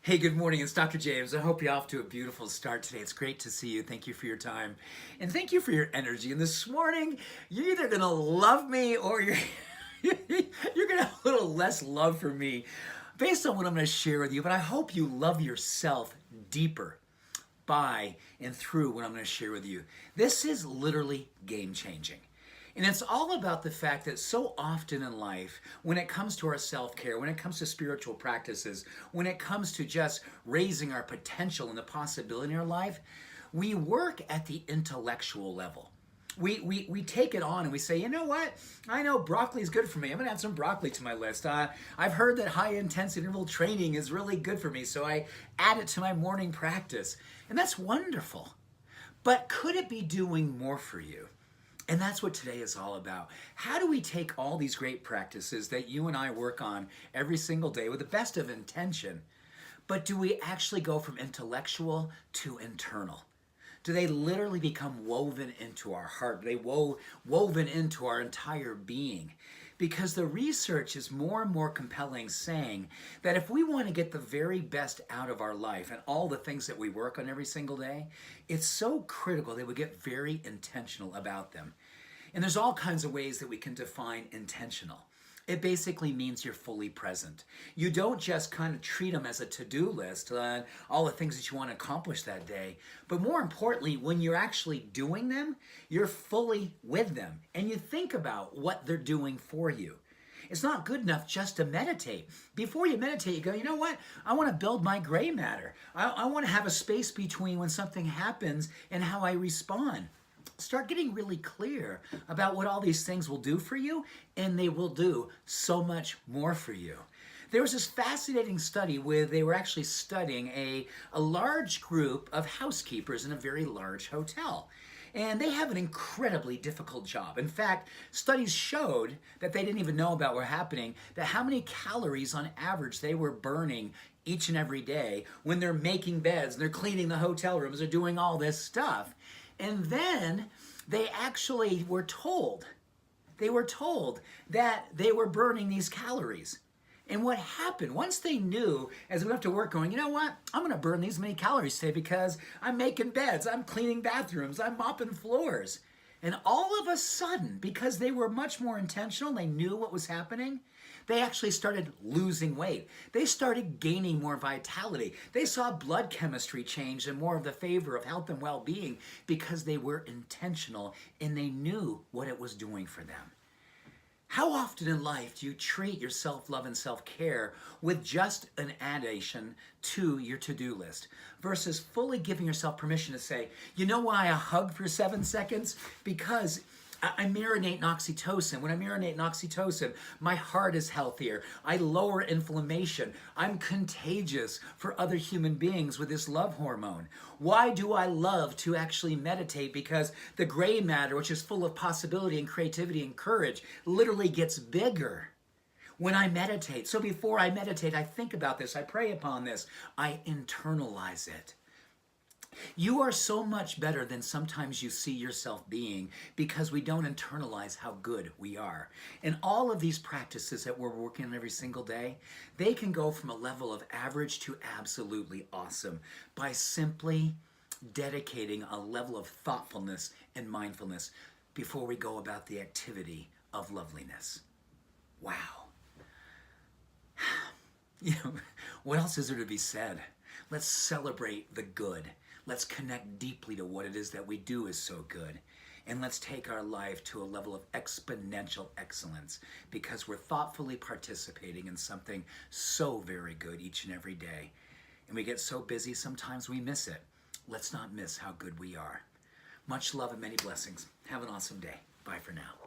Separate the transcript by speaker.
Speaker 1: Hey, good morning. It's Dr. James. I hope you're off to a beautiful start today. It's great to see you. Thank you for your time. And thank you for your energy. And this morning, you're either going to love me or you're going to have a little less love for me based on what I'm going to share with you. But I hope you love yourself deeper by and through what I'm going to share with you. This is literally game-changing. And it's all about the fact that so often in life, when it comes to our self-care, when it comes to spiritual practices, when it comes to just raising our potential and the possibility in our life, we work at the intellectual level. We take it on and we say, you know what? I know broccoli is good for me. I'm going to add some broccoli to my list. I've heard that high-intensity interval training is really good for me, so I add it to my morning practice. And that's wonderful. But could it be doing more for you? And that's what today is all about. How do we take all these great practices that you and I work on every single day with the best of intention, but do we actually go from intellectual to internal? Do they literally become woven into our heart? Are they woven into our entire being? Because the research is more and more compelling, saying that if we want to get the very best out of our life and all the things that we work on every single day, it's so critical that we get very intentional about them. And there's all kinds of ways that we can define intentional. It basically means you're fully present. You don't just kind of treat them as a to-do list on all the things that you want to accomplish that day. But more importantly, when you're actually doing them, you're fully with them. And you think about what they're doing for you. It's not good enough just to meditate. Before you meditate, you go, you know what? I want to build my gray matter. I want to have a space between when something happens and how I respond. Start getting really clear about what all these things will do for you, and they will do so much more for you. There was this fascinating study where they were actually studying a large group of housekeepers in a very large hotel. And they have an incredibly difficult job. In fact, studies showed that they didn't even know about what was happening, that how many calories on average they were burning each and every day when they're making beds, and they're cleaning the hotel rooms, they're doing all this stuff. And then they actually were told that they were burning these calories. And what happened, once they knew, as they went up to work going, you know what, I'm going to burn these many calories today because I'm making beds, I'm cleaning bathrooms, I'm mopping floors. And all of a sudden, because they were much more intentional, they knew what was happening, they actually started losing weight. They started gaining more vitality. They saw blood chemistry change and more of the favor of health and well-being because they were intentional and they knew what it was doing for them. How often in life do you treat your self-love and self-care with just an addition to your to-do list versus fully giving yourself permission to say, you know why I hug for 7 seconds? Because I marinate in oxytocin. When I marinate in oxytocin, my heart is healthier. I lower inflammation. I'm contagious for other human beings with this love hormone. Why do I love to actually meditate? Because the gray matter, which is full of possibility and creativity and courage, literally gets bigger when I meditate. So before I meditate, I think about this. I pray upon this. I internalize it. You are so much better than sometimes you see yourself being because we don't internalize how good we are. And all of these practices that we're working on every single day, they can go from a level of average to absolutely awesome by simply dedicating a level of thoughtfulness and mindfulness before we go about the activity of loveliness. Wow. What else is there to be said? Let's celebrate the good. Let's connect deeply to what it is that we do is so good. And let's take our life to a level of exponential excellence because we're thoughtfully participating in something so very good each and every day. And we get so busy, sometimes we miss it. Let's not miss how good we are. Much love and many blessings. Have an awesome day. Bye for now.